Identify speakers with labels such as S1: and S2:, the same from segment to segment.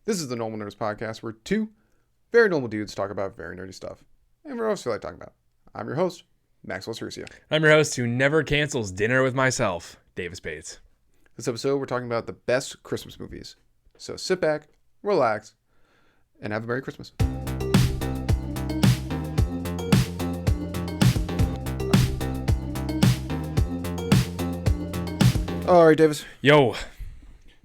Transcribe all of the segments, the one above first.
S1: This is the Normal Nerds Podcast, where two very normal dudes talk about very nerdy stuff. And we're also like talking about. I'm your host, Maxwell Cercia.
S2: I'm your host who never cancels dinner with myself, Davis Bates.
S1: This episode, we're talking about the best Christmas movies. So sit back, relax, and have a Merry Christmas. All right, Davis.
S2: Yo,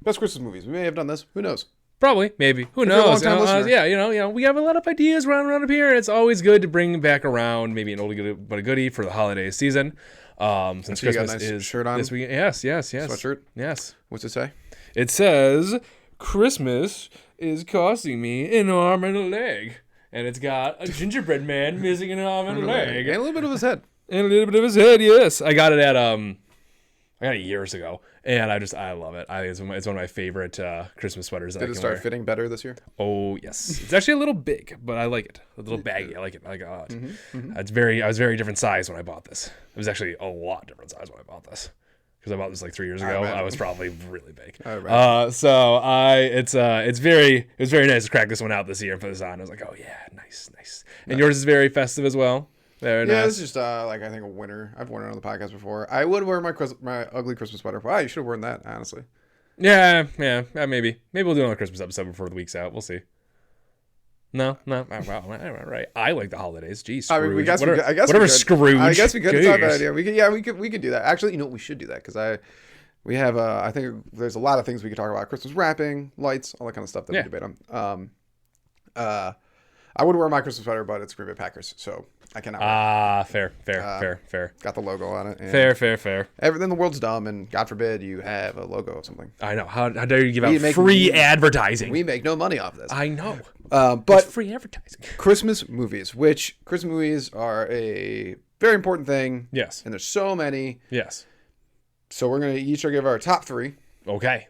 S1: Best Christmas movies. We may have done this. Who knows?
S2: probably, maybe. Who
S1: you're a
S2: knows?
S1: long-time listener.
S2: Yeah, we have a lot of ideas around up here. And it's always good to bring back around maybe an oldie but a goodie for the holiday season. Since
S1: So you got a
S2: Christmas
S1: nice
S2: is
S1: shirt on?
S2: this weekend. Yes.
S1: Sweatshirt?
S2: Yes.
S1: What's it say?
S2: It says Christmas is costing me an arm and a leg, and it's got a gingerbread man missing an arm and a leg.
S1: And a little bit of his head.
S2: And a little bit of his head, yes. I got it at I got it years ago, and I love it. It's one of my favorite Christmas sweaters.
S1: Did it start fitting better this year?
S2: Oh yes, it's actually a little big, but I like it. A little baggy. I like it. I like it a lot. I was very different size when I bought this. It was actually a lot different size when I bought this because I bought this like 3 years ago.
S1: imagine.
S2: I was probably really big.
S1: I imagine.
S2: It was very nice to crack this one out this year and put this on. I was like, oh yeah, nice. And yours is very festive as well. Very
S1: Yeah,
S2: nice.
S1: it's just I think a winter. I've worn it on the podcast before. I would wear my ugly Christmas sweater. Wow, you should have worn that, honestly.
S2: Yeah, maybe we'll do another Christmas episode before the week's out. We'll see. No. Wow, right. I like the holidays. Jeez, Scrooge.
S1: I mean,
S2: whatever Scrooge.
S1: I guess we could. It's not a bad
S2: Jeez.
S1: idea. We could do that. Actually, we should do that because we have I think there's a lot of things we could talk about: Christmas wrapping, lights, all that kind of stuff that we debate on. I would wear my Christmas sweater, but it's Green Bay Packers, so I cannot.
S2: Fair.
S1: Got the logo on it. And
S2: Fair.
S1: Everything in the world's dumb, and God forbid you have a logo of something.
S2: I know. How dare you give
S1: We
S2: out
S1: make-
S2: free advertising?
S1: We make no money off this.
S2: I know.
S1: But
S2: It's free advertising.
S1: Christmas movies are a very important thing.
S2: Yes.
S1: And there's so many.
S2: Yes.
S1: So we're going to each give our top three.
S2: Okay.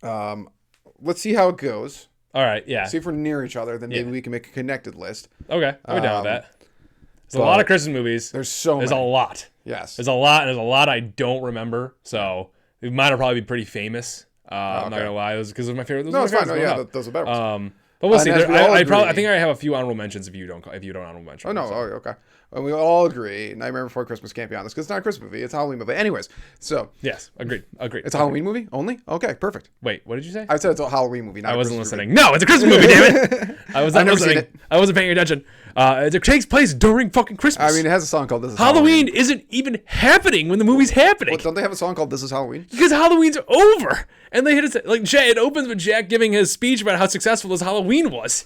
S1: Let's see how it goes.
S2: All right. Yeah.
S1: See if we're near each other. Then maybe
S2: Yeah.
S1: we can make a connected list.
S2: Okay. I'm down with that. There's a
S1: but
S2: lot of Christmas movies.
S1: There's
S2: a
S1: many.
S2: lot.
S1: Yes.
S2: There's a lot, and there's a lot I don't remember. So mine will probably be pretty famous. I'm not
S1: okay.
S2: gonna lie, those because of my favorite. Those
S1: No,
S2: are
S1: it's
S2: my
S1: fine. No,
S2: favorites
S1: yeah,
S2: growing up.
S1: those are better ones.
S2: But we'll see.
S1: And as we all
S2: I
S1: agree-
S2: think I have a few honorable mentions if you don't honorable mention.
S1: Oh, no.
S2: them, so.
S1: Oh, okay. And we all agree Nightmare Before Christmas can't be on this because it's not a Christmas movie. It's a Halloween movie. Anyways, so
S2: Yes, agreed.
S1: it's a Halloween movie only? Okay, perfect.
S2: Wait, what did you say?
S1: I said it's a Halloween movie, not
S2: I
S1: a
S2: wasn't
S1: Christmas
S2: listening. No, it's a Christmas movie, damn it! I was not
S1: I've never seen
S2: listening.
S1: it.
S2: I wasn't paying attention. It takes place during fucking Christmas.
S1: I mean, it has a song called This Is
S2: Halloween isn't even happening when the movie's happening.
S1: Well, don't they have a song called This Is Halloween?
S2: Because Halloween's over, and they hit it like it opens with Jack giving his speech about how successful his Halloween was.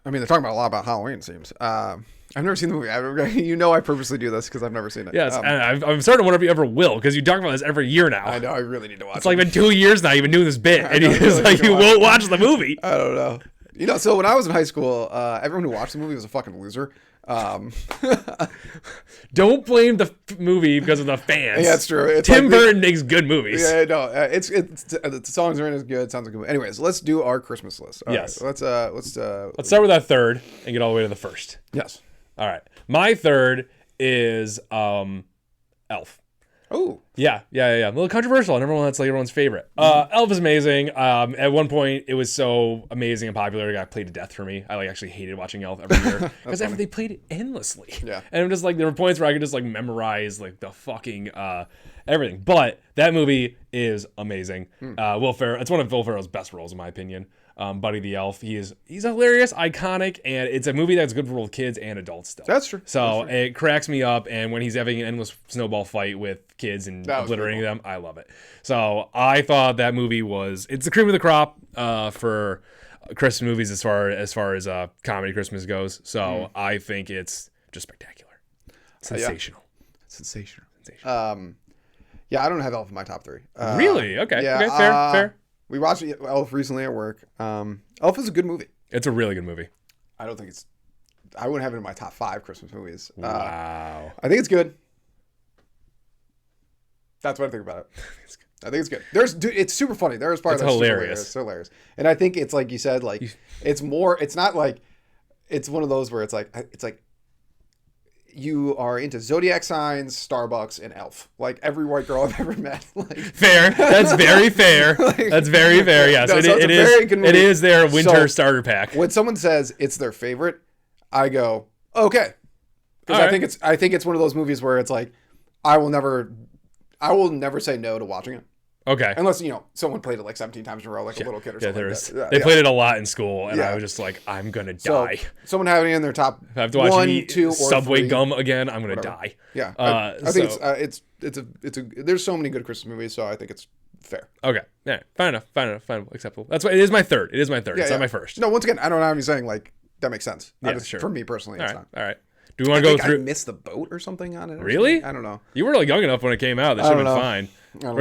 S1: I mean, they're talking about a lot about Halloween, it seems. I've never seen the movie. I purposely do this because I've never seen it.
S2: Yes, and I'm starting to wonder if you ever will, because you talk about this every year now.
S1: I know. I really need to watch
S2: It's like been 2 years now. You've been doing this bit, and
S1: know, I really need to
S2: you
S1: watch
S2: won't watch the movie.
S1: I don't know. So when I was in high school, everyone who watched the movie was a fucking loser.
S2: Don't blame the movie because of the fans.
S1: Yeah, it's true. It's
S2: Tim
S1: like
S2: Burton makes good movies.
S1: Yeah, no, the songs are in as good. Sounds like a good. Anyways, let's do our Christmas list. All
S2: Yes.
S1: right, let's
S2: Let's start with that third and get all the way to the first.
S1: yes.
S2: All right. My third is Elf.
S1: Oh,
S2: Yeah. A little controversial. That's like everyone's favorite. Elf is amazing. At one point, it was so amazing and popular, it got played to death for me. I actually hated watching Elf every year because they played it endlessly.
S1: Yeah.
S2: And I'm just like, there were points where I could just memorize the fucking everything. But that movie is amazing. Will Ferrell. It's one of Will Ferrell's best roles in my opinion. Buddy the Elf. He's hilarious, iconic, and it's a movie that's good for both kids and adults still.
S1: That's true.
S2: So it cracks me up, and when he's having an endless snowball fight with kids and
S1: That was
S2: obliterating
S1: pretty
S2: them, I love it. So I thought that movie it's the cream of the crop for Christmas movies as far as comedy Christmas goes. So I think it's just spectacular, sensational.
S1: sensational. Yeah, I don't have Elf in my top three.
S2: Really? Okay.
S1: Yeah,
S2: Okay. Fair.
S1: We watched Elf recently at work. Elf is a good movie.
S2: It's a really good movie.
S1: I don't think I wouldn't have it in my top 5 Christmas movies.
S2: Wow.
S1: I think it's good. That's what I think about it. I think it's good. It's super funny. There's part
S2: It's
S1: that's super
S2: hilarious.
S1: It's hilarious. And I think it's like you said, it's more. It's not like it's one of those where it's like you are into zodiac signs, Starbucks, and Elf. Like every white girl I've ever met. Like
S2: Fair. That's very fair. That's very fair. Yes,
S1: No, so it's
S2: it
S1: a
S2: is.
S1: very good movie.
S2: It is their winter
S1: So,
S2: starter pack.
S1: when someone says it's their favorite, I go, okay. Because
S2: All
S1: I think it's one of those movies where it's like, I will never say no to watching it.
S2: Okay.
S1: Unless, someone played it like 17 times in a row, like a little kid or
S2: Yeah,
S1: something like that.
S2: they played it a lot in school, and
S1: Yeah.
S2: I was just like, I'm gonna
S1: So,
S2: die.
S1: someone having it in their top
S2: If I have to watch
S1: 1,
S2: me eat
S1: 2, or
S2: Subway
S1: 3.
S2: gum again, I'm gonna die.
S1: Yeah. I think
S2: so-
S1: it's a there's so many good Christmas movies, so I think it's fair.
S2: Okay. Yeah. Fine enough. Acceptable. That's why it is my third. It's
S1: Yeah.
S2: not my first.
S1: No, once again, I don't have you saying like that makes sense.
S2: Yeah, sure.
S1: For me personally,
S2: All
S1: it's
S2: right.
S1: not.
S2: All right. Do we want
S1: I
S2: to go
S1: think I
S2: through?
S1: missed the boat or something on it. Or
S2: Really?
S1: something. I don't know.
S2: You were like young enough when it came out. That should have been
S1: don't know.
S2: fine.
S1: don't know.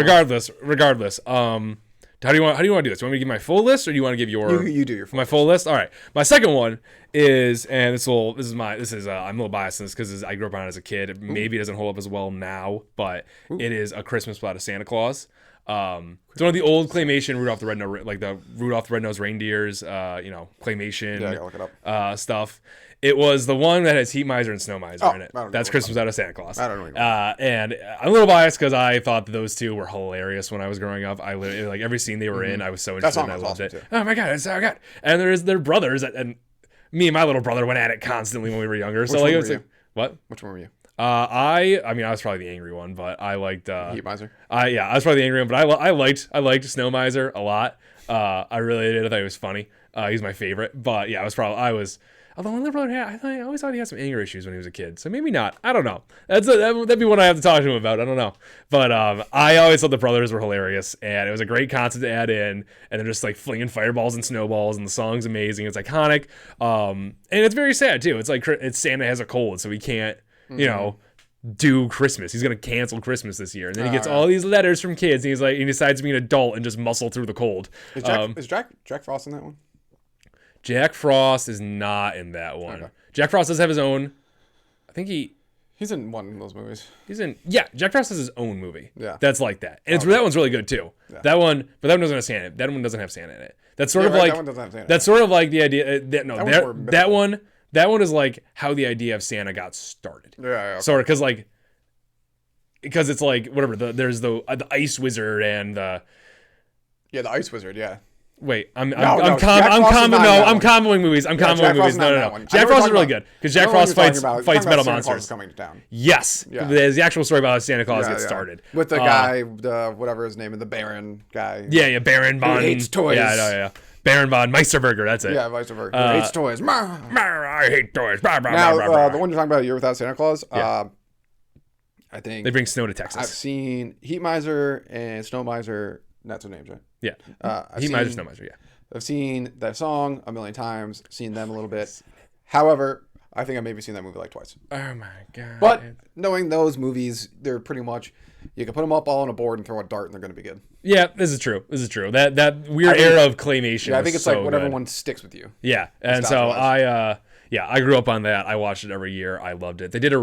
S2: Regardless. How do you want to do this? Do you want me to give my full list, or do you want to give your
S1: You do your full
S2: my full list? All right. My second one is, and I'm a little biased in this because I grew up on it as a kid. Maybe it doesn't hold up as well now, but it is A Christmas Without a Santa Claus. It's one of the old claymation Rudolph the Red-Nosed Reindeers, claymation
S1: Yeah, I gotta look it up.
S2: stuff. It was the one that has Heat Miser and Snow Miser in it.
S1: I don't know
S2: That's
S1: what
S2: Christmas Without a Santa Claus.
S1: I don't know what
S2: And I'm a little biased because I thought that those two were hilarious when I was growing up. I literally, like every scene they were in, I was so interested
S1: song
S2: and I
S1: was
S2: loved
S1: awesome,
S2: it.
S1: too.
S2: Oh my god, it's so good. And their brothers, and me and my little brother went at it constantly when we were younger. So
S1: Which
S2: like,
S1: one
S2: it was
S1: were
S2: like, what?
S1: Which one were you?
S2: I was probably the angry one, but I liked.
S1: Heat Miser.
S2: I was probably the angry one, but I liked Snow Miser a lot. I really did. I thought he was funny. He's my favorite. But yeah, although my little brother I always thought he had some anger issues when he was a kid. So maybe not. I don't know. That'd be one I have to talk to him about. I don't know. But I always thought the brothers were hilarious, and it was a great concept to add in. And they're just like flinging fireballs and snowballs, and the song's amazing. It's iconic. And it's very sad too. It's like Santa has a cold, so he can't, do Christmas. He's gonna cancel Christmas this year, and then he gets all these letters from kids, and he decides to be an adult and just muscle through the cold.
S1: Is Jack Frost in that one?
S2: Jack Frost is not in that one.
S1: Okay.
S2: Jack Frost does have his own. I think
S1: He's in one of those movies.
S2: he's in. Yeah, Jack Frost has his own movie.
S1: Yeah.
S2: that's like that, and that one's really good too.
S1: Yeah.
S2: That one, but that one doesn't have Santa. That one doesn't have Santa in it. That's sort
S1: Yeah,
S2: of
S1: right,
S2: like
S1: that one doesn't have Santa.
S2: That's sort of like the idea.
S1: one's more
S2: That
S1: mythical.
S2: one is like how the idea of Santa got started.
S1: Yeah.
S2: Sort of because it's like whatever. There's the Ice Wizard and the.
S1: Yeah, the Ice Wizard. Yeah.
S2: Wait, I'm
S1: Jack Frost is not in that one.
S2: comboing movies. I'm
S1: Jack
S2: comboing
S1: Frost
S2: movies.
S1: is not in
S2: No.
S1: that one. I know
S2: Jack
S1: what
S2: Frost
S1: you're
S2: is really
S1: talking
S2: good because Jack
S1: I know what
S2: Frost
S1: you're talking about. You're
S2: fights
S1: talking
S2: metal
S1: about Santa Claus
S2: monsters.
S1: is coming to town.
S2: Yes,
S1: Yeah.
S2: there's the actual story about how Santa Claus gets started
S1: with the guy, the whatever his name is, the Baron guy.
S2: Yeah, Baron von
S1: hates toys.
S2: Yeah. Baron von Meisterberger. That's it.
S1: Yeah, vice versa. He hates toys.
S2: I hate toys.
S1: Now, the one you're talking about, A Year Without Santa Claus.
S2: Yeah.
S1: I think
S2: They bring snow to
S1: I've
S2: Texas.
S1: seen Heat Miser and Snow Miser. That's their names, right?
S2: Yeah,
S1: I've
S2: Heat
S1: seen-
S2: Miser, Snow Miser. Yeah.
S1: I've seen that song a million times. Seen them a little bit. However, I think I've maybe seen that movie like twice.
S2: Oh my god.
S1: But knowing those movies, they're pretty much you can put them up all on a board and throw a dart, and they're going to be good.
S2: Yeah, this is true. That weird era of claymation.
S1: Yeah, I
S2: was
S1: think it's
S2: so
S1: like whatever
S2: good.
S1: one sticks with you.
S2: Yeah, and so I grew up on that. I watched it every year. I loved it. They did not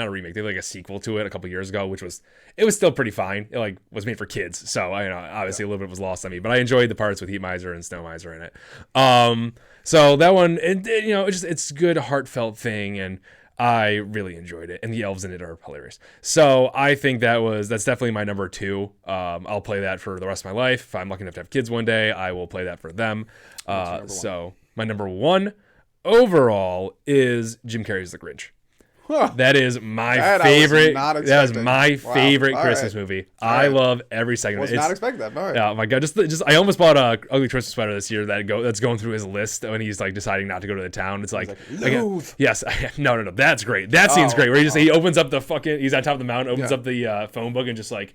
S2: a remake. They did like a sequel to it a couple years ago, which was still pretty fine. It like was made for kids, so obviously a little bit was lost on me, but I enjoyed the parts with Heat Miser and Snow Miser in it. So that one, it's a good heartfelt thing, and I really enjoyed it, and the elves in it are hilarious. So I think that's definitely my number 2. I'll play that for the rest of my life. If I'm lucky enough to have kids one day, I will play that for them. So my number 1 overall is Jim Carrey's The Grinch.
S1: Huh.
S2: That is my
S1: That I was
S2: favorite.
S1: not
S2: That is
S1: expecting.
S2: my
S1: Wow.
S2: favorite
S1: All
S2: Christmas
S1: right.
S2: movie.
S1: All
S2: I
S1: right.
S2: love every second
S1: Was
S2: of it.
S1: not expecting that. All right.
S2: Oh my god! Just I almost bought a ugly Christmas sweater this year that's going through his list when he's like deciding not to go to the town. It's like,
S1: loathe.
S2: yes, no, that's great. That scene's great. Where he opens up he's on top of the mountain, opens up the phone book and just like.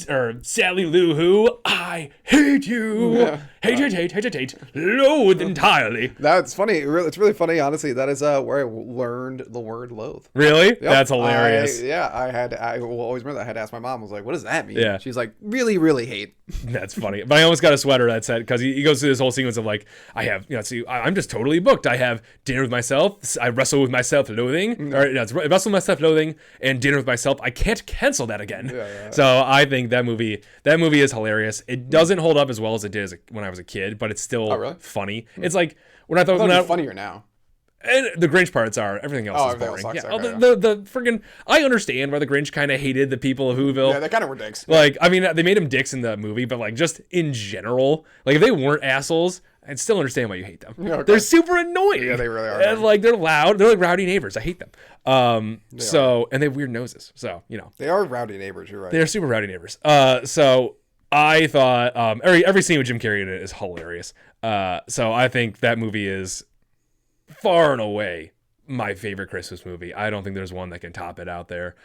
S2: Or Sally Lou Who, I hate you.
S1: Yeah.
S2: Hate, loathe entirely.
S1: That's funny. It's really funny. Honestly, that is where I learned the word loathe.
S2: Really?
S1: Yep.
S2: That's hilarious.
S1: I will always remember that. I had to ask my mom. I was like, "What does that mean?"
S2: Yeah.
S1: She's like, "Really, really hate."
S2: That's funny. But I almost got a sweater that said, because he goes through this whole sequence of like, I have, I'm just totally booked. I have dinner with myself. I wrestle with my self-loathing. Or, it's wrestle with my self-loathing and dinner with myself. I can't cancel that again.
S1: Yeah.
S2: So I think that movie is hilarious. It doesn't hold up as well as it did when I was a kid, but it's still
S1: Oh, really?
S2: funny. It's like, when I thought,
S1: It's funnier now.
S2: And the Grinch parts are, everything else is
S1: everything
S2: boring.
S1: else
S2: Yeah,
S1: sucks, okay,
S2: the friggin', I understand why the Grinch kind of hated the people of Whoville.
S1: Yeah, they kind of were dicks.
S2: Like, I mean, they made him dicks in the movie, but like just in general, like if they weren't assholes, I'd still understand why you hate them.
S1: Okay.
S2: They're super annoying.
S1: Yeah, they really are.
S2: And like they're loud. They're like rowdy neighbors. I hate them. And they have weird noses. So, you know.
S1: They are rowdy neighbors, you're right.
S2: They're super rowdy neighbors. So I thought every scene with Jim Carrey in it is hilarious. So I think that movie is far and away my favorite Christmas movie. I don't think there's one that can top it out there.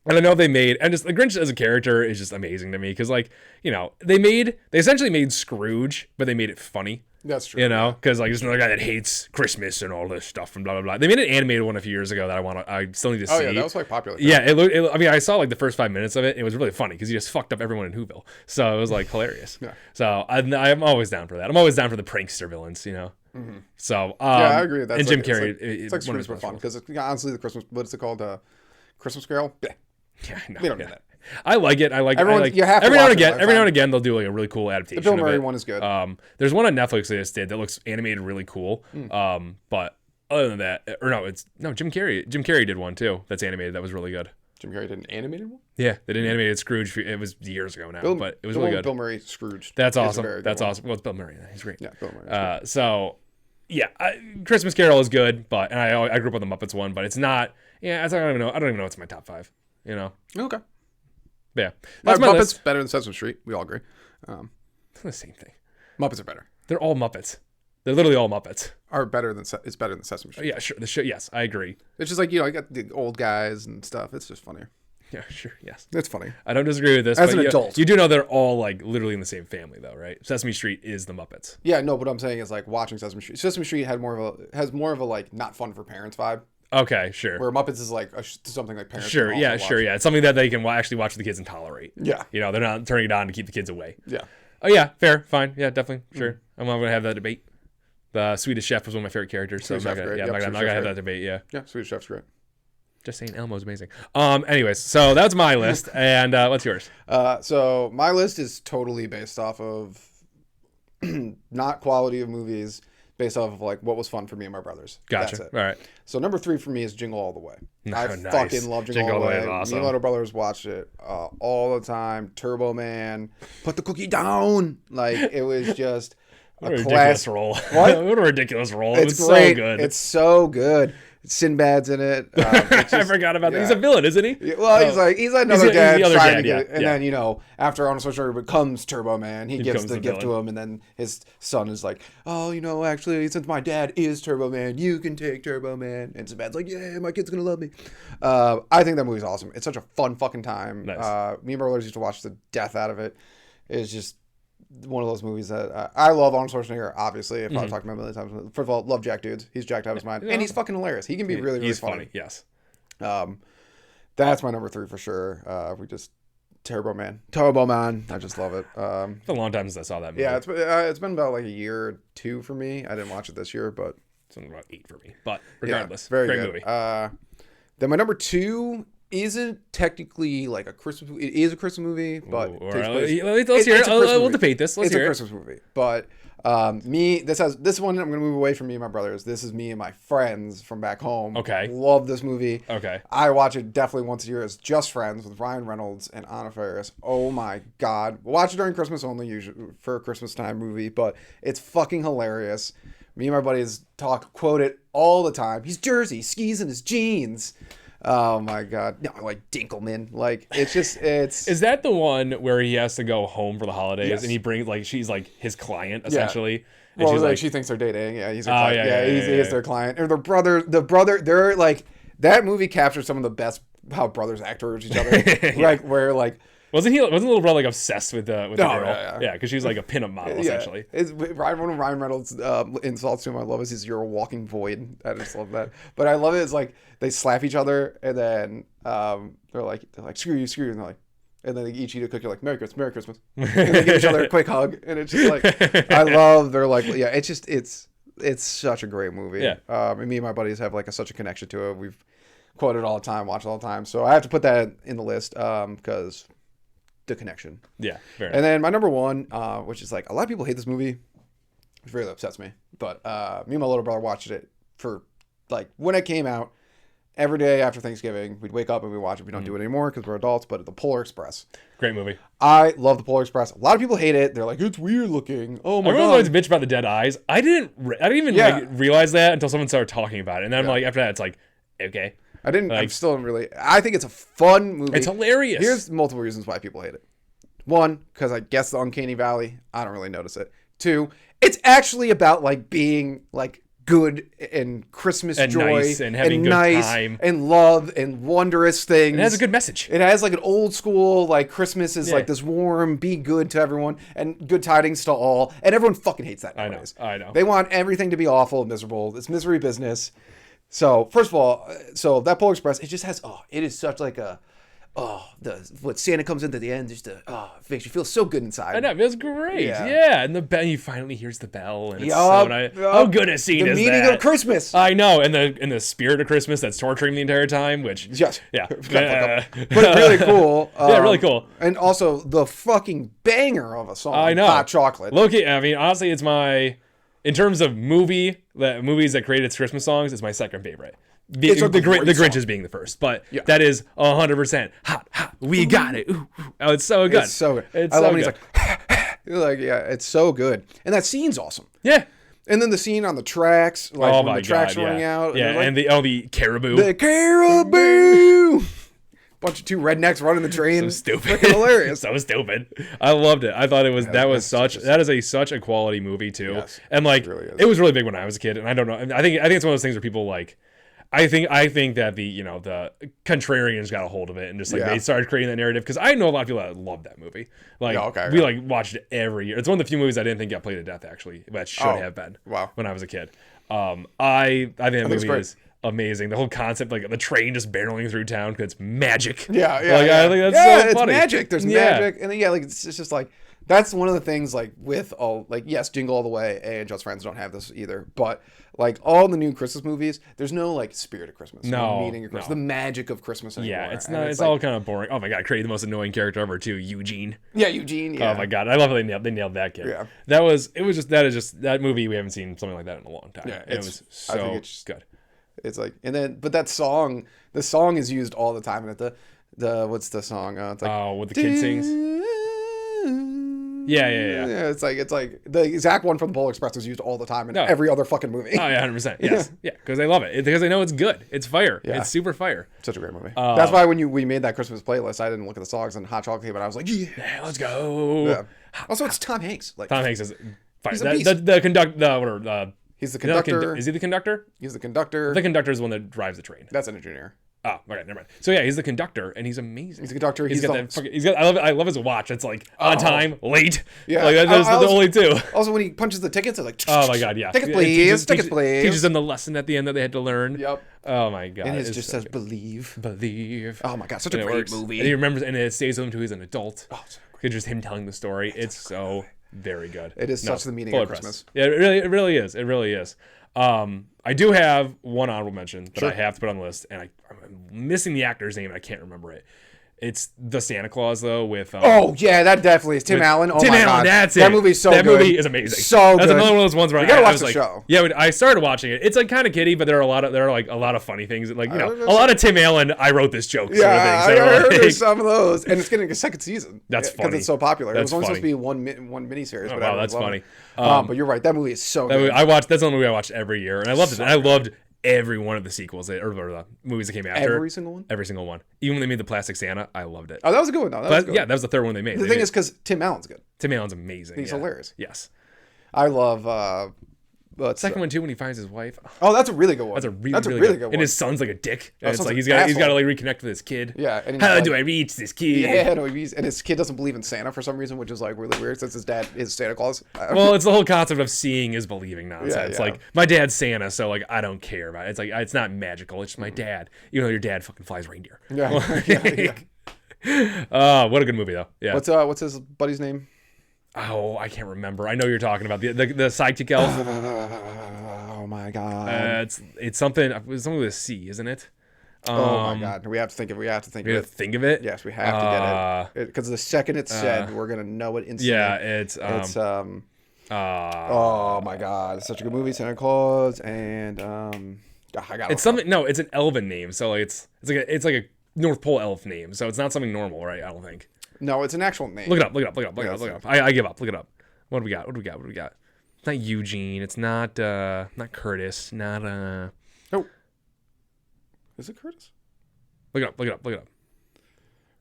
S2: And I know and just the Grinch as a character is just amazing to me because, like, you know, they essentially made Scrooge, but they made it funny.
S1: That's true.
S2: You know, because like just another guy that hates Christmas and all this stuff and blah blah blah. They made an animated one a few years ago that I still need to see.
S1: Oh yeah, that was like popular.
S2: Yeah, I mean, I saw like the first 5 minutes of it. And it was really funny because he just fucked up everyone in Whoville. So it was like hilarious.
S1: Yeah.
S2: So I'm always down for that. I'm always down for the prankster villains. You know.
S1: Mm-hmm.
S2: So
S1: yeah, I agree. That's
S2: and Jim Carrey.
S1: It's like Scrooge for fun because honestly, the Christmas, what's it called? Christmas Carol. Yeah,
S2: no,
S1: we don't need that.
S2: I like it.
S1: You have to
S2: every now and
S1: watch it
S2: again.
S1: lifetime.
S2: Every now and again, they'll do like a really cool adaptation.
S1: The Bill Murray
S2: of it.
S1: one is good.
S2: There's one on Netflix they just did that looks animated really cool. But other than that, Jim Carrey. Jim Carrey did one too. That's animated. That was really good.
S1: Jim Carrey did an animated one.
S2: Yeah, they did an animated Scrooge. It was years ago now, but it was really good.
S1: Bill Murray Scrooge.
S2: That's awesome. That's awesome. Well, it's Bill Murray. He's great.
S1: Yeah, Bill Murray.
S2: So yeah, Christmas Carol is good, but and I grew up on the Muppets one, but it's not. Yeah, I don't even know. It's my top 5. You know.
S1: Okay.
S2: Yeah, that's my
S1: Muppets
S2: list.
S1: better than Sesame Street. We all agree.
S2: It's the same thing.
S1: Muppets are better.
S2: They're all Muppets. They're literally all Muppets.
S1: It's better than Sesame Street.
S2: Yeah, sure. Yes, I agree.
S1: It's just like, you know, you got the old guys and stuff. It's just funnier.
S2: Yeah, sure. Yes.
S1: It's funny.
S2: I don't disagree with this.
S1: As
S2: but
S1: an adult.
S2: You do know they're all like literally in the same family though, right? Sesame Street is the Muppets.
S1: Yeah, no, what I'm saying is like watching Sesame Street. Sesame Street has more of a like not fun for parents vibe.
S2: Okay, sure.
S1: Where Muppets is like something like parents.
S2: Sure,
S1: can
S2: yeah,
S1: also
S2: sure,
S1: watch.
S2: yeah. It's something that they can actually watch with the kids and tolerate.
S1: Yeah.
S2: You know, they're not turning it on to keep the kids away.
S1: Yeah.
S2: Oh yeah, fair, fine, yeah, definitely, sure. I'm not gonna have that debate. The Swedish Chef was one of my favorite characters, so I'm not gonna have that debate. Yeah.
S1: Yeah, Swedish Chef's great.
S2: Just saying, Elmo's amazing. Anyways, so that's my list, and what's yours?
S1: So my list is totally based off of not quality of movies, based off of like what was fun for me and my brothers.
S2: Gotcha.
S1: That's it.
S2: All right.
S1: So number 3 for me is Jingle All the Way. I
S2: Nice.
S1: fucking love Jingle All the Way.
S2: Is awesome.
S1: Me and my little brothers watched it all the time. Turbo Man, put the cookie down. Like it was just
S2: What a
S1: a
S2: ridiculous
S1: class.
S2: role.
S1: What?
S2: What a ridiculous role.
S1: It's
S2: it was
S1: great.
S2: so good.
S1: It's so good. Sinbad's in it.
S2: I forgot about that. He's a villain, isn't he?
S1: Yeah, well, he's another
S2: He's
S1: dad
S2: the other
S1: trying
S2: dad,
S1: to get it.
S2: yeah,
S1: And
S2: yeah.
S1: then, you know, after Arnold Schwarzenegger becomes Turbo Man, he gives
S2: becomes
S1: the
S2: the
S1: gift to
S2: villain.
S1: him, and then his son is like, oh, you know, actually, since my dad is Turbo Man, you can take Turbo Man. And Sinbad's like, yeah, my kid's gonna love me. I think that movie's awesome. It's such a fun fucking time.
S2: Nice.
S1: Me and my brothers used to watch the death out of it. It's just one of those movies that I love Arnold Schwarzenegger, obviously. I've probably talked about him a million times. First of all, love Jack Dudes. He's jacked out of his mind. And he's fucking hilarious. He can be really, really
S2: He's
S1: funny.
S2: Yes.
S1: That's my number 3 for sure. Turbo Man. I just love it.
S2: It's a long time since I saw that movie.
S1: Yeah, it's been about like a year or 2 for me. I didn't watch it this year, but
S2: It's about 8 for me. But regardless,
S1: very
S2: great
S1: good.
S2: movie.
S1: Then my number 2 isn't technically like a Christmas movie. It is a Christmas movie, but
S2: Ooh,
S1: takes
S2: all
S1: place-
S2: right. Let's hear it.
S1: it's a Christmas
S2: We'll
S1: movie.
S2: debate this. Let's
S1: It's
S2: hear
S1: a
S2: it.
S1: Christmas movie, but this one I'm gonna move away from me and my brothers. This is me and my friends from back home.
S2: Okay.
S1: Love this movie.
S2: Okay.
S1: I watch it definitely once a year as Just Friends with Ryan Reynolds and Anna Faris. Oh my god. We'll watch it during Christmas only, usually for a Christmas time movie, but it's fucking hilarious. Me and my buddies quote it all the time. He's Jersey, skis in his jeans. Oh my god. No, like Dinkelman. Like it's
S2: Is that the one where he has to go home for the holidays
S1: Yes.
S2: and he brings like she's like his client essentially? And
S1: well,
S2: she's
S1: like she thinks they're dating. Yeah, he's her
S2: Oh,
S1: client.
S2: yeah,
S1: he is
S2: yeah.
S1: their client. Or the brother, they're like that movie captures some of the best how brothers act towards each other. Like where like
S2: wasn't little brother like obsessed with the girl?
S1: yeah.
S2: because she's like a pinup model essentially.
S1: It's one of Ryan Reynolds insults to him I love is you're a walking void. I just love that. But I love it. It's like they slap each other and then they're like screw you, and they're like, and then they each eat a cookie like Merry Christmas, and they give each other a quick hug, and it's just like I love. They're like it's such a great movie.
S2: Yeah.
S1: And me and my buddies have like such a connection to it. We've quoted all the time, watched all the time. So I have to put that in the list because the connection.
S2: Yeah, fair
S1: And then my number 1, which is like a lot of people hate this movie, which really upsets me. But me and my little brother watched it for like when it came out. Every day after Thanksgiving, we'd wake up and we'd watch it. We don't do it anymore because we're adults, but The Polar Express.
S2: Great movie.
S1: I love The Polar Express. A lot of people hate it. They're like, it's weird looking. Oh my
S2: Everyone
S1: God.
S2: always bitch about the dead eyes. I didn't even like, realize that until someone started talking about it. And then I'm like, after that, it's like, okay.
S1: I didn't, I'm still really, I think it's a fun movie.
S2: It's hilarious.
S1: Here's multiple reasons why people hate it. One, because I guess the Uncanny Valley, I don't really notice it. Two, it's actually about like being like good and Christmas
S2: and
S1: joy
S2: nice and having good time
S1: and love and wondrous things.
S2: It has a good message.
S1: It has like an old school like Christmas is like this warm, be good to everyone and good tidings to all, and everyone fucking hates that nowadays.
S2: I know.
S1: They want everything to be awful and miserable. It's misery business. So first of all, so that Polar Express, it just has it is such like a what Santa comes in at the end, just it makes you feel so good inside.
S2: I know, it feels great. Yeah, and the bell, you finally hears the bell, and it's
S1: so
S2: nice. How good a scene
S1: the
S2: is
S1: meaning
S2: that?
S1: of Christmas.
S2: I know, and the spirit of Christmas that's torturing the entire time, which
S1: Yes.
S2: yeah,
S1: But really cool.
S2: Yeah, really cool.
S1: And also the fucking banger of a song.
S2: I know.
S1: Hot Chocolate.
S2: Loki, I mean, honestly, it's my, in terms of movies that created Christmas songs, it's my second favorite.
S1: It's a
S2: the
S1: great
S2: Grinch
S1: song.
S2: is being the first, but that is 100% hot. We got it. Ooh, ooh. Oh, it's so good.
S1: It's so good.
S2: It's
S1: I love
S2: so
S1: when
S2: good.
S1: he's like, yeah, it's so good. And that scene's awesome.
S2: Yeah.
S1: And then the scene on the tracks, like
S2: Oh
S1: when
S2: my
S1: the tracks
S2: God,
S1: running out.
S2: Yeah,
S1: like,
S2: and the caribou.
S1: the caribou. Bunch of two rednecks running the train.
S2: So stupid.
S1: Freaking hilarious.
S2: So stupid. I loved it. I thought it was that is such a quality movie too.
S1: Yes,
S2: and like
S1: it really is.
S2: it was really big when I was a kid, and I don't know. I think it's one of those things where people like. I think that the contrarians got a hold of it and just like they started creating that narrative, because I know a lot of people that love that movie. Like we like watched it every year. It's one of the few movies I didn't think got played to death actually. That should have been.
S1: Wow.
S2: When I was a kid. I think that movie is amazing. The whole concept, like the train just barreling through town because it's magic.
S1: Yeah.
S2: Like, I think that's so
S1: it's
S2: funny.
S1: magic. There's magic. And then, like it's just like, that's one of the things like with all, like, yes, Jingle All the Way and Just Friends don't have this either, but like all the new Christmas movies, there's no like spirit of Christmas. No meaning of Christmas. The magic of Christmas anymore.
S2: Yeah, it's not. It's all kind of boring. Oh my God, created the most annoying character ever too, Eugene.
S1: Yeah, Eugene. Yeah.
S2: Oh my God, I love how they nailed that kid.
S1: Yeah.
S2: That is just that movie. We haven't seen something like that in a long time. Yeah, it was so good.
S1: It's like, and then, but that song, the song is used all the time. And at the what's the song? It's like,
S2: what the kid sings. Yeah.
S1: It's like the exact one from the Polar Express is used all the time in every other fucking movie.
S2: Oh yeah, 100%. Yes, yeah, because they love it. Because they know it's good. It's fire.
S1: Yeah.
S2: It's super fire.
S1: Such a great movie. That's why when we made that Christmas playlist, I didn't look at the songs, and Hot Chocolate came out. I was like, yeah,
S2: let's go.
S1: Yeah. Also, it's Tom Hanks. Like
S2: Tom Hanks is fire.
S1: He's a beast. He's the conductor.
S2: Is he the conductor?
S1: He's the conductor.
S2: The conductor is the one that drives the train.
S1: That's an engineer.
S2: Oh, okay, never mind. So yeah, he's the conductor, and he's amazing.
S1: He's the conductor.
S2: He's got that. He's got. I love his watch. It's like on time, late.
S1: Yeah,
S2: like those are the only two.
S1: Also, when he punches the tickets, it's like,
S2: oh my God, yeah.
S1: Tickets, please. Tickets, please.
S2: Teaches them the lesson at the end that they had to learn.
S1: Yep.
S2: Oh my God.
S1: And it just says believe.
S2: Believe.
S1: Oh my God, such a great movie.
S2: And he remembers, and it stays with him until he's an adult. Oh, it's just him telling the story. It's so very good.
S1: It is such the meaning of Christmas.
S2: Yeah, it really is. It really is. I do have one honorable mention that I have to put on the list, and I'm missing the actor's name, and I can't remember it. It's the Santa Claus though with
S1: oh yeah, that definitely is Tim Allen. Oh
S2: Tim
S1: my
S2: Allen,
S1: God,
S2: that's it.
S1: That movie's so
S2: that
S1: good.
S2: That movie is amazing.
S1: So
S2: that's
S1: good.
S2: another one of those ones where
S1: I gotta watch
S2: was
S1: the
S2: like,
S1: show.
S2: Yeah, I started watching it. It's like kind of kiddie, but there are a lot of funny things. Like a lot of Tim Allen. I wrote this joke.
S1: Yeah,
S2: sort of thing. So
S1: I heard there's some of those, and it's getting a second season.
S2: That's funny
S1: because it's so popular.
S2: That's
S1: it was only
S2: funny.
S1: supposed to be one miniseries.
S2: Oh, wow, that's funny.
S1: But you're right. That movie is so good.
S2: That's the only movie I watched every year, and I loved it. And I loved every one of the sequels or the movies that came after.
S1: Every single one?
S2: Every single one. Even when they made the Plastic Santa, I loved it.
S1: Oh, that was a good one, though.
S2: Yeah, that was the third one they made.
S1: The thing is, because Tim Allen's good.
S2: Tim Allen's amazing.
S1: He's hilarious.
S2: Yes.
S1: I love...
S2: second one too, when he finds his wife.
S1: Oh, that's a really good one.
S2: That's a really good one. And his son's like a dick. And it's like he's got to like reconnect with his kid.
S1: Yeah. And
S2: how do I reach this kid?
S1: Yeah. And his kid doesn't believe in Santa for some reason, which is like really weird since his dad is Santa Claus.
S2: Well, it's the whole concept of seeing is believing nonsense.
S1: Yeah.
S2: Like my dad's Santa, so like I don't care about it. It's like it's not magical. It's just my dad, even though your dad fucking flies reindeer.
S1: Yeah.
S2: What a good movie though. Yeah.
S1: What's his buddy's name?
S2: Oh, I can't remember. I know you're talking about the sidekick elf.
S1: Oh my God.
S2: It's something with a C, isn't it?
S1: Oh my God. We have to think of it.
S2: Think of it?
S1: Yes, we have to get it. Because the second it's said, we're gonna know it instantly.
S2: Yeah, it's
S1: Oh my god, it's such a good movie. Santa Claus and I got
S2: It's something. No, it's an elven name. So like it's like a North Pole elf name. So it's not something normal, right? I don't think.
S1: No, it's an actual name.
S2: Look it up. Look it up. Look it up. Look it up. Look it up. I give up. Look it up. What do we got? What do we got? What do we got? It's not Eugene. It's not Curtis. Not
S1: Oh, is it Curtis?
S2: Look it up. Look it up. Look it up.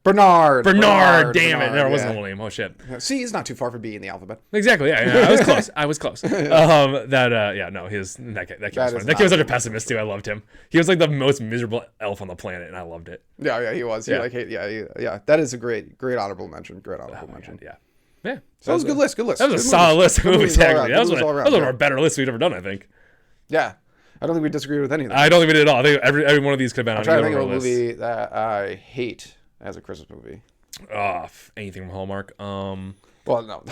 S1: Bernard.
S2: Damn it. No, it wasn't the whole name. Oh shit.
S1: C is not too far from B in the alphabet.
S2: Exactly. Yeah. I was close. I was close. Yeah. No. That kid was funny. That kid was such a pessimist too. I loved him. He was like the most miserable elf on the planet, and I loved it.
S1: Yeah. He was. Yeah. That is a great honorable mention. Great honorable mention.
S2: Yeah. Yeah.
S1: So that was a good list. Good list.
S2: That was a solid list of movies. Actually, that was one of our better lists we've ever done. I think.
S1: Yeah. I don't think we disagreed with any of them.
S2: I don't think we did at all. I think every one of these could have been on
S1: I'm trying to
S2: either
S1: think of a
S2: list.
S1: movie that I hate as a Christmas movie.
S2: Anything from Hallmark.
S1: Well, no.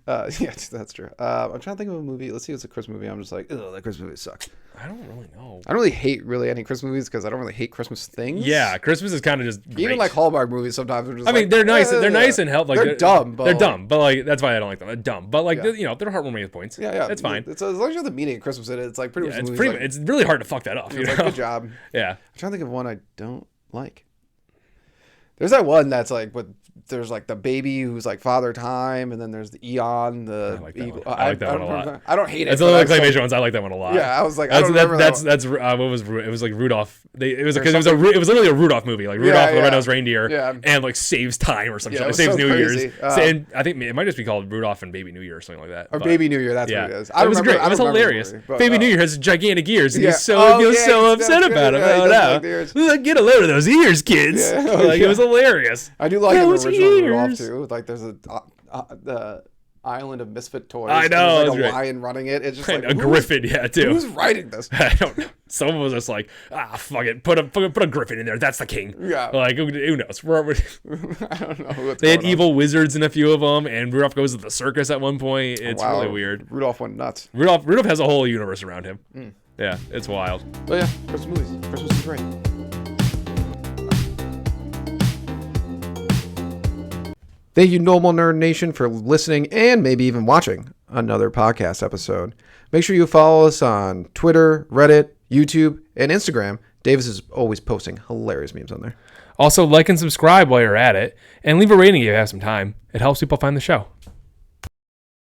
S1: Yeah, that's true. I'm trying to think of a movie. Let's see, it's a Christmas movie. I'm just like, ugh, that Christmas movie sucks.
S2: I don't really know.
S1: I don't really hate any Christmas movies because I don't really hate Christmas things.
S2: Yeah, Christmas is kind of just great.
S1: Even like Hallmark movies sometimes are just
S2: I mean, they're nice. They're nice and help. Like
S1: they're dumb. But
S2: they're dumb, but like that's why I don't like them. They're dumb, but like
S1: Yeah.
S2: they're heartwarming at points.
S1: Yeah.
S2: It's fine.
S1: It's as long as you have the meaning of Christmas in it, it's like pretty much.
S2: It's
S1: the
S2: pretty.
S1: movie's
S2: It's really hard to fuck that up. You
S1: like,
S2: know?
S1: it's like, good job.
S2: Yeah.
S1: I'm trying to think of one I don't like. There's that one that's like there's like the baby who's like Father Time, and then there's the Eon, the
S2: I like that
S1: eagle.
S2: one. I like that one a lot.
S1: I don't hate it.
S2: It's a little claymation ones. I like that one a lot.
S1: Yeah, I was like, I don't remember
S2: that's
S1: that one.
S2: what was it was like Rudolph. It was literally a Rudolph movie, like Rudolph and the Red-Nosed Reindeer, and like saves time or something.
S1: Yeah,
S2: It saves
S1: so
S2: New
S1: crazy.
S2: Year's. And I think it might just be called Rudolph and Baby New Year or something like that.
S1: Or Baby New Year, that's what it is.
S2: It was great. It was hilarious. Baby New Year has gigantic ears, and he's so upset about it. Get a load of those ears, kids. Like it was hilarious.
S1: I do like the original Rudolph too. Like there's the Island of Misfit Toys.
S2: I know.
S1: There's like a lion running it. It's just like
S2: a griffin, too.
S1: Who's writing this?
S2: I don't know. Someone was just like, fuck it, put a griffin in there. That's the king.
S1: Yeah.
S2: Like who knows?
S1: I don't know.
S2: They had evil wizards in a few of them, and Rudolph goes to the circus at one point. It's really weird.
S1: Rudolph went nuts.
S2: Rudolph has a whole universe around him. Yeah, it's wild.
S1: But yeah, Christmas movies. Christmas is great. Thank you, Normal Nerd Nation, for listening and maybe even watching another podcast episode. Make sure you follow us on Twitter, Reddit, YouTube, and Instagram. Davis is always posting hilarious memes on there.
S2: Also, like and subscribe while you're at it, and leave a rating if you have some time. It helps people find the show.